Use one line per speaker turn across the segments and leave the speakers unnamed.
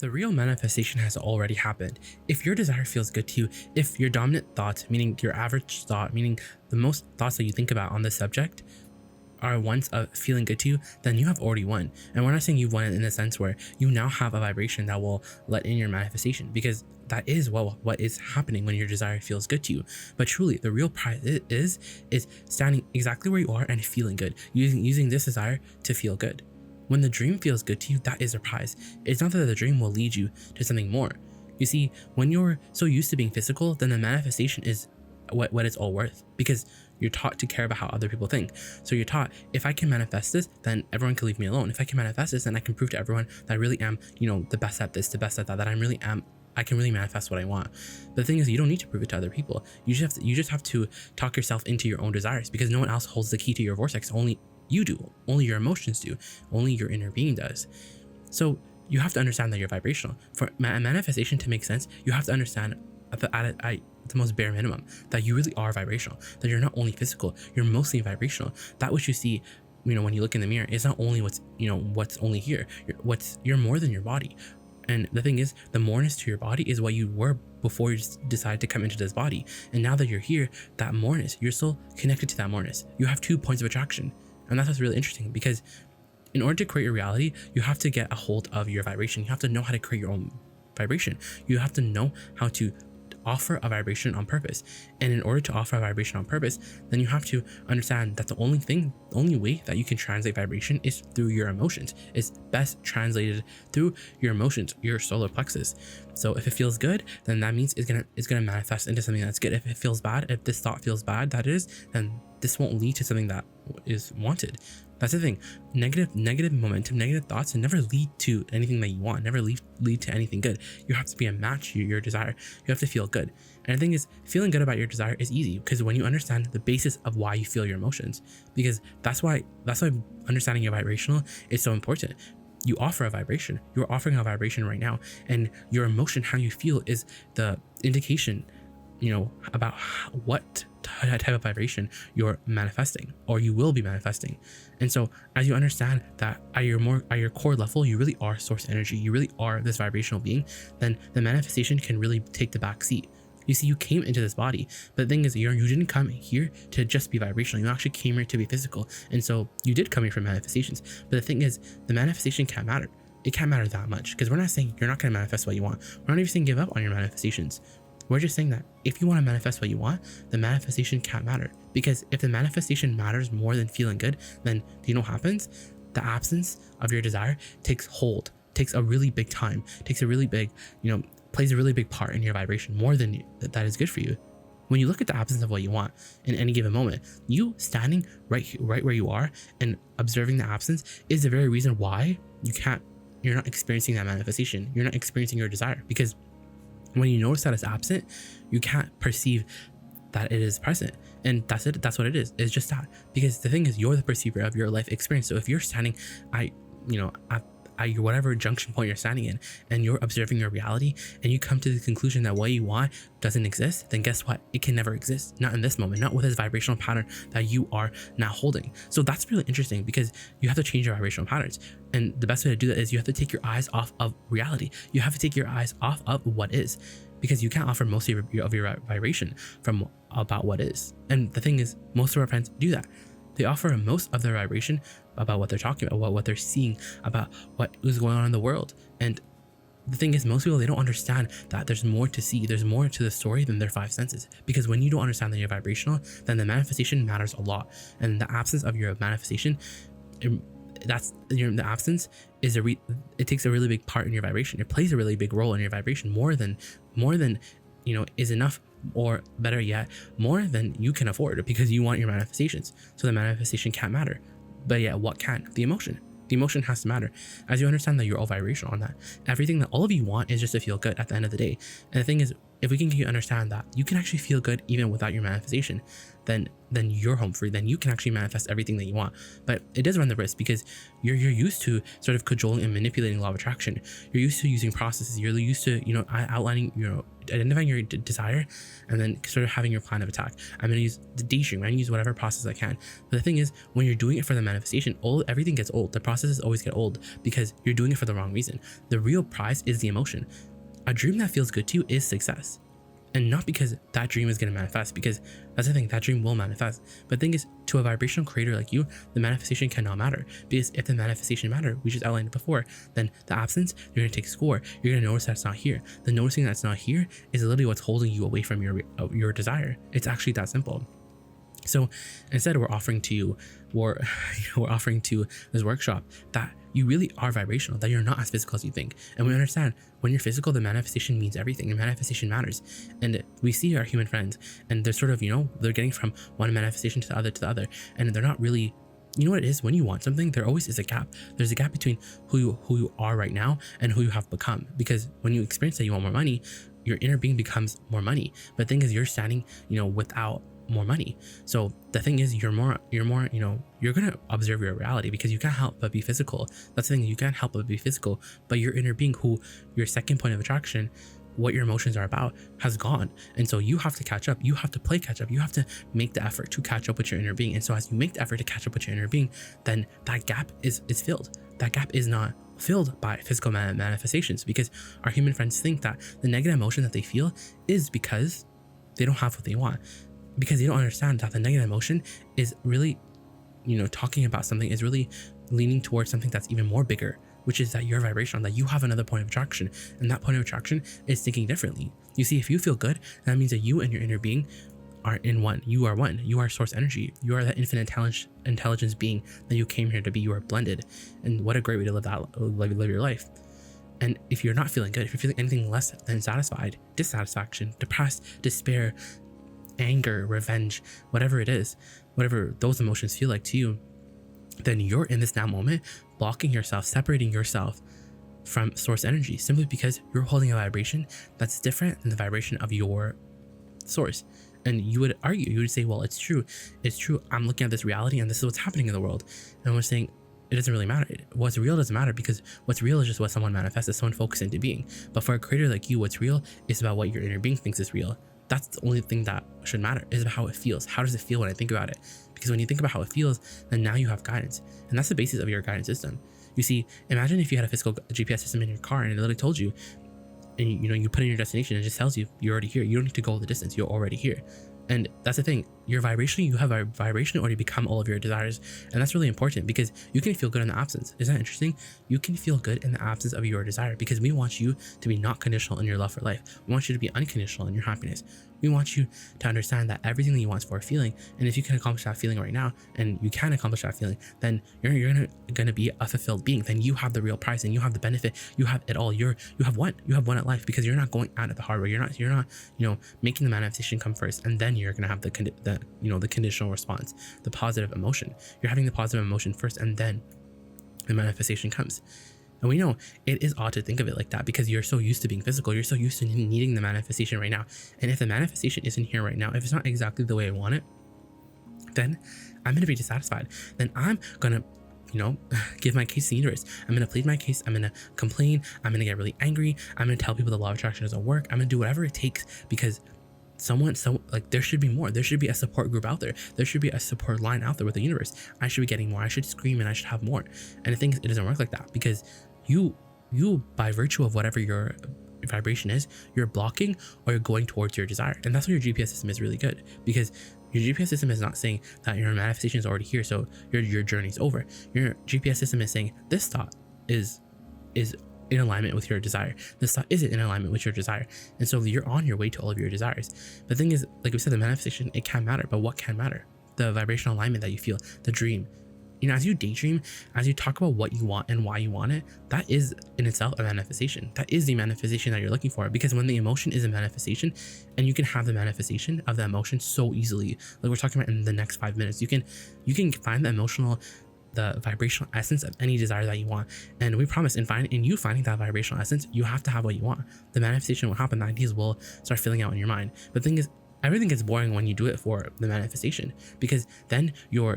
The real manifestation has already happened. If your desire feels good to you, if your dominant thought, meaning your average thought, meaning the most thoughts that you think about on this subject, are ones of feeling good to you, then you have already won. And we're not saying you've won in the sense where you now have a vibration that will let in your manifestation, because that is what is happening when your desire feels good to you. But truly, the real prize is standing exactly where you are and feeling good, using this desire to feel good. When the dream feels good to you, that is a prize. It's not that the dream will lead you to something more. You see, when you're so used to being physical, then the manifestation is what it's all worth, because you're taught to care about how other people think. So you're taught, if I can manifest this, then everyone can leave me alone. If I can manifest this, then I can prove to everyone that I really am, the best at this, the best at that, that I can really manifest what I want. But the thing is, you don't need to prove it to other people. You just have to talk yourself into your own desires, because no one else holds the key to your vortex. Only you do. Only your emotions do. Only your inner being does. So you have to understand that you're vibrational. For manifestation to make sense, you have to understand at the most bare minimum that you really are vibrational. That you're not only physical, you're mostly vibrational. That which you see, when you look in the mirror, is not only what's only here. You're more than your body. And the thing is, the moreness to your body is what you were before you decided to come into this body. And now that you're here, that moreness, you're still connected to that moreness. You have 2 points of attraction. And that's what's really interesting, because in order to create your reality, you have to get a hold of your vibration. You have to know how to create your own vibration. You have to know how to offer a vibration on purpose. And in order to offer a vibration on purpose, then you have to understand that the only way that you can translate vibration is through your emotions. It's best translated through your emotions, your solar plexus. So if it feels good, then that means it's gonna manifest into something that's good. If it feels bad, if this thought feels bad, then this won't lead to something that is wanted. That's the thing. Negative momentum, negative thoughts, and never lead to anything that you want. Never lead to anything good. You have to be a match to your desire. You have to feel good. And the thing is, feeling good about your desire is easy, because when you understand the basis of why you feel your emotions, because that's why understanding your vibrational is so important. You offer a vibration. You're offering a vibration right now, and your emotion, how you feel, is the indication about what type of vibration you're manifesting, or you will be manifesting. And so as you understand that at your core level, you really are source energy, you really are this vibrational being, then the manifestation can really take the back seat. You see, you came into this body, but the thing is, you didn't come here to just be vibrational. You actually came here to be physical. And so you did come here for manifestations. But the thing is, the manifestation can't matter. It can't matter that much, because we're not saying you're not going to manifest what you want. We're not even saying give up on your manifestations. We're just saying that if you want to manifest what you want, the manifestation can't matter. Because if the manifestation matters more than feeling good, then do you know what happens? The absence of your desire takes a really big time, takes a really big, plays a really big part in your vibration, more than that is good for you. When you look at the absence of what you want in any given moment, you standing right where you are and observing the absence is the very reason why you're not experiencing that manifestation. You're not experiencing your desire, because when you notice that it's absent, you can't perceive that it is present. And that's it. That's what it is. It's just that. Because the thing is, you're the perceiver of your life experience. So if you're standing at whatever junction point you're standing in, and you're observing your reality, and you come to the conclusion that what you want doesn't exist, then guess what? It can never exist. Not in this moment, not with this vibrational pattern that you are now holding. So that's really interesting, because you have to change your vibrational patterns. And the best way to do that is you have to take your eyes off of reality. You have to take your eyes off of what is, because you can't offer most of your vibration from about what is. And the thing is, most of our friends do that. They offer most of their vibration about what they're talking about, what they're seeing, about what is going on in the world. And the thing is, most people, they don't understand that there's more to see. There's more to the story than their 5 senses. Because when you don't understand that you're vibrational, then the manifestation matters a lot. And the absence of your manifestation, the absence is it takes a really big part in your vibration. It plays a really big role in your vibration, more than is enough, or better yet, more than you can afford, because you want your manifestations. So the manifestation can't matter. But yet, what can? The emotion. The emotion has to matter. As you understand that you're all vibrational on that, everything that all of you want is just to feel good at the end of the day. And the thing is, if we can get you to understand that you can actually feel good even without your manifestation, then you're home free. Then you can actually manifest everything that you want. But it does run the risk because you're used to sort of cajoling and manipulating law of attraction. You're used to using processes. You're used to, outlining, identifying your desire and then sort of having your plan of attack. I'm going to use the daydream. I'm going to use whatever process I can. But the thing is, when you're doing it for the manifestation, everything gets old. The processes always get old because you're doing it for the wrong reason. The real prize is the emotion. A dream that feels good to you is success. And not because that dream is going to manifest, because that's the thing, that dream will manifest. But the thing is, to a vibrational creator like you, the manifestation cannot matter. Because if the manifestation mattered, we just outlined it before, then the absence, you're going to take a score. You're going to notice that's not here. The noticing that's not here is literally what's holding you away from your desire. It's actually that simple. So instead, we're offering to this workshop that you really are vibrational, that you're not as physical as you think. And we understand when you're physical, the manifestation means everything, and manifestation matters. And we see our human friends, and they're sort of, they're getting from one manifestation to the other, and they're not really, what it is, when you want something, there always is a gap. There's a gap between who you are right now and who you have become. Because when you experience that you want more money, your inner being becomes more money. But the thing is, you're standing, without more money. So the thing is, you're more, you're gonna observe your reality because you can't help but be physical. That's the thing, you can't help but be physical. But your inner being, who your second point of attraction, what your emotions are about, has gone. And so you have to catch up. You have to play catch up. You have to make the effort to catch up with your inner being. And so as you make the effort to catch up with your inner being, then that gap is filled. That gap is not filled by physical manifestations, because our human friends think that the negative emotion that they feel is because they don't have what they want. Because they don't understand that the negative emotion is really, talking about something, is really leaning towards something that's even more bigger, which is that you're vibrational, that you have another point of attraction. And that point of attraction is thinking differently. You see, if you feel good, that means that you and your inner being are in one. You are one. You are source energy. You are that infinite intelligence being that you came here to be. You are blended. And what a great way to live your life. And if you're not feeling good, if you're feeling anything less than satisfied, dissatisfaction, depressed, despair, anger, revenge, whatever it is, whatever those emotions feel like to you, then you're in this now moment blocking yourself, separating yourself from source energy, simply because you're holding a vibration that's different than the vibration of your source. And you would argue, you would say, well, it's true, I'm looking at this reality and this is what's happening in the world. And we're saying it doesn't really matter. What's real doesn't matter, because what's real is just what someone manifests, someone focuses into being. But for a creator like you, what's real is about what your inner being thinks is real. That's the only thing that should matter, is about how it feels. How does it feel when I think about it? Because when you think about how it feels, then now you have guidance. And that's the basis of your guidance system. You see, imagine if you had a physical GPS system in your car and it literally told you, and you put in your destination and it just tells you you're already here. You don't need to go the distance. You're already here. And that's the thing, your vibration, you have a vibration already become all of your desires. And that's really important, because you can feel good in the absence. Isn't that interesting? You can feel good in the absence of your desire, because we want you to be not conditional in your love for life. We want you to be unconditional in your happiness. We want you to understand that everything that you want is for a feeling. And if you can accomplish that feeling right now, and you can accomplish that feeling, then you're gonna be a fulfilled being. Then you have the real prize, and you have the benefit. You have it all. You have won at life, because you're not going at it the hard way. You're not making the manifestation come first, and then you're gonna have the conditional response, the positive emotion. You're having the positive emotion first, and then the manifestation comes. And we know it is odd to think of it like that, because you're so used to being physical. You're so used to needing the manifestation right now. And if the manifestation isn't here right now, if it's not exactly the way I want it, then I'm going to be dissatisfied. Then I'm going to, give my case to the universe. I'm going to plead my case. I'm going to complain. I'm going to get really angry. I'm going to tell people the law of attraction doesn't work. I'm going to do whatever it takes, because there should be more. There should be a support group out there. There should be a support line out there with the universe. I should be getting more. I should scream and I should have more. And the thing is, it doesn't work like that, because you by virtue of whatever your vibration is, you're blocking or you're going towards your desire. And that's why your GPS system is really good, because your GPS system is not saying that your manifestation is already here, so your journey's over. Your GPS system is saying this thought is in alignment with your desire. This thought isn't in alignment with your desire. And so you're on your way to all of your desires. The thing is, like we said, the manifestation, it can matter, but what can matter? The vibrational alignment that you feel, the dream. As you daydream, as you talk about what you want and why you want it, that is in itself a manifestation. That is the manifestation that you're looking for. Because when the emotion is a manifestation, and you can have the manifestation of the emotion so easily, like we're talking about in the next 5 minutes, you can find the vibrational essence of any desire that you want. And we promise, in you finding that vibrational essence, you have to have what you want. The manifestation will happen. The ideas will start filling out in your mind. But the thing is, everything gets boring when you do it for the manifestation, because then you're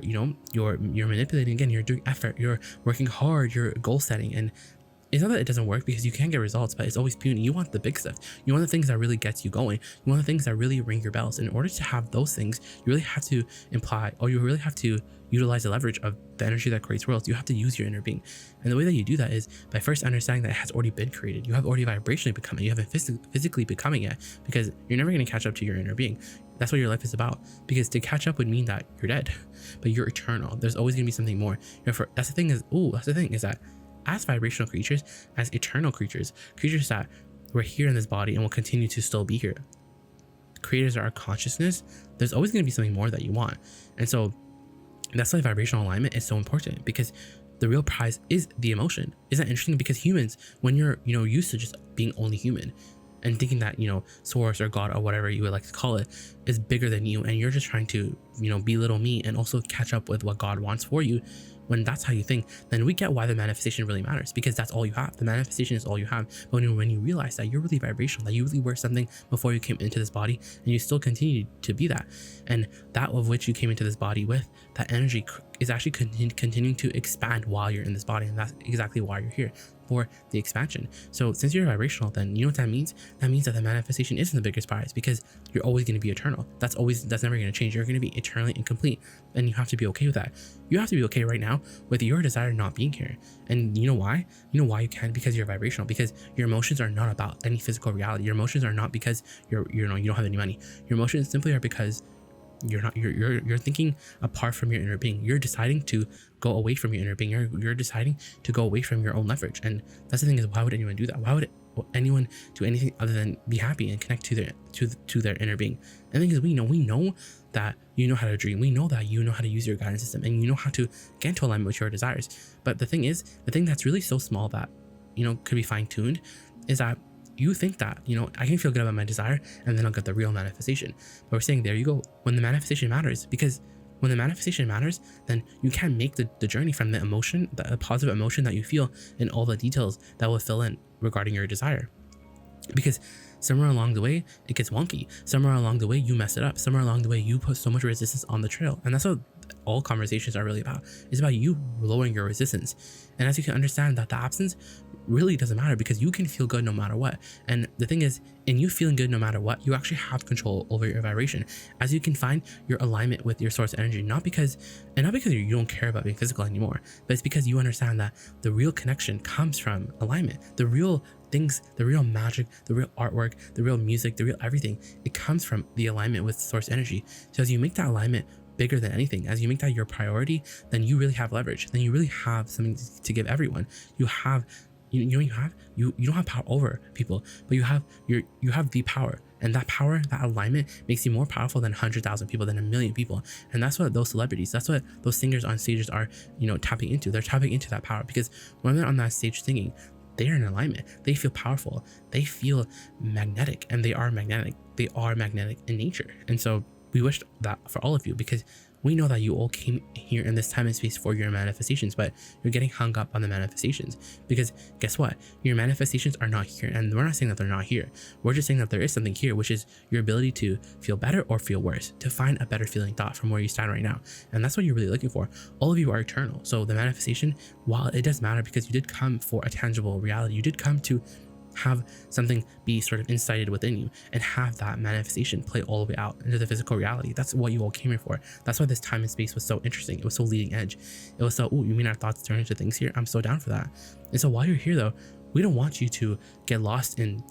manipulating again, you're doing effort, you're working hard, you're goal setting, and it's not that it doesn't work, because you can get results, but it's always puny. You want the big stuff. You want the things that really gets you going. You want the things that really ring your bells. In order to have those things, you really have to you really have to utilize the leverage of the energy that creates worlds. You have to use your inner being. And the way that you do that is by first understanding that it has already been created. You have already vibrationally become it. You haven't physically becoming it, because you're never going to catch up to your inner being. That's what your life is about, because to catch up would mean that you're dead, but you're eternal. There's always going to be something more. That's the thing is that as vibrational creatures, as eternal creatures that we're here in this body and will continue to still be here, creators of our consciousness, there's always going to be something more that you want. And so that's why vibrational alignment is so important, because the real prize is the emotion. Isn't that interesting? Because humans, when you're used to just being only human and thinking that source or God or whatever you would like to call it is bigger than you, and you're just trying to belittle me and also catch up with what God wants for you, when that's how you think, then we get why the manifestation really matters, because that's all you have. The manifestation is all you have. But when you realize that you're really vibrational, that you really were something before you came into this body, and you still continue to be that, and that of which you came into this body with, that energy is actually continuing to expand while you're in this body, and that's exactly why you're here, for the expansion. So since you're vibrational, then you know what that means? That means that the manifestation isn't the biggest prize, because you're always going to be eternal. That's never going to change. You're going to be eternally incomplete, and you have to be okay with that. You have to be okay right now with your desire not being here. And you know why? You know why you can? Because you're vibrational, because your emotions are not about any physical reality. Your emotions are not because you don't have any money. Your emotions simply are because you're thinking apart from your inner being. You're deciding to go away from your inner being. You're deciding to go away from your own leverage. And that's the thing, is why would anyone do that? Why would anyone do anything other than be happy and connect to their inner being? And the thing is, we know that you know how to dream. We know that you know how to use your guidance system, and you know how to get into alignment with your desires. But the thing is, the thing that's really so small that could be fine-tuned is that you think that, I can feel good about my desire and then I'll get the real manifestation. But we're saying, there you go, when the manifestation matters, because when the manifestation matters, then you can make the journey from the emotion, the positive emotion that you feel, and all the details that will fill in regarding your desire. Because somewhere along the way, it gets wonky. Somewhere along the way, you mess it up. Somewhere along the way, you put so much resistance on the trail. And that's what all conversations are really about. It's about you lowering your resistance. And as you can understand, that the absence really doesn't matter, because you can feel good no matter what. And the thing is, in you feeling good no matter what, you actually have control over your vibration, as you can find your alignment with your source energy, not because you don't care about being physical anymore, but it's because you understand that the real connection comes from alignment. The real things, the real magic, the real artwork, the real music, the real everything, it comes from the alignment with source energy. So as you make that alignment bigger than anything, as you make that your priority, then you really have leverage. Then you really have something to give everyone. You don't have power over people, but you have the power, and that power, that alignment, makes you more powerful than 100,000 people, than 1,000,000 people. And that's what those celebrities, that's what those singers on stages are tapping into. They're tapping into that power, because when they're on that stage singing, they're in alignment. They feel powerful, they feel magnetic, and they are magnetic in nature. And so we wish that for all of you, because we know that you all came here in this time and space for your manifestations, but you're getting hung up on the manifestations, because guess what? Your manifestations are not here. And we're not saying that they're not here. We're just saying that there is something here, which is your ability to feel better or feel worse, to find a better feeling thought from where you stand right now. And that's what you're really looking for. All of you are eternal. So the manifestation, while it does matter, because you did come for a tangible reality, you did come to have something be sort of incited within you, and have that manifestation play all the way out into the physical reality. That's what you all came here for. That's why this time and space was so interesting. It was so leading edge. It was so, you mean our thoughts turn into things here? I'm so down for that. And so while you're here though, we don't want you to get lost in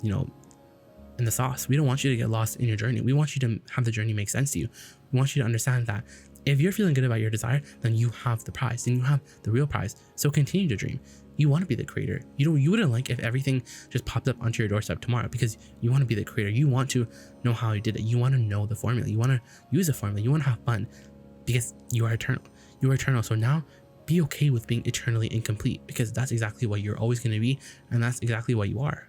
the sauce. We don't want you to get lost in your journey. We want you to have the journey make sense to you. We want you to understand that if you're feeling good about your desire, then you have the prize, then you have the real prize. So continue to dream. You want to be the creator. You wouldn't like if everything just popped up onto your doorstep tomorrow, because you want to be the creator. You want to know how you did it. You want to know the formula. You want to use the formula. You want to have fun, because you are eternal. You are eternal. So now be okay with being eternally incomplete, because that's exactly what you're always going to be, and that's exactly what you are.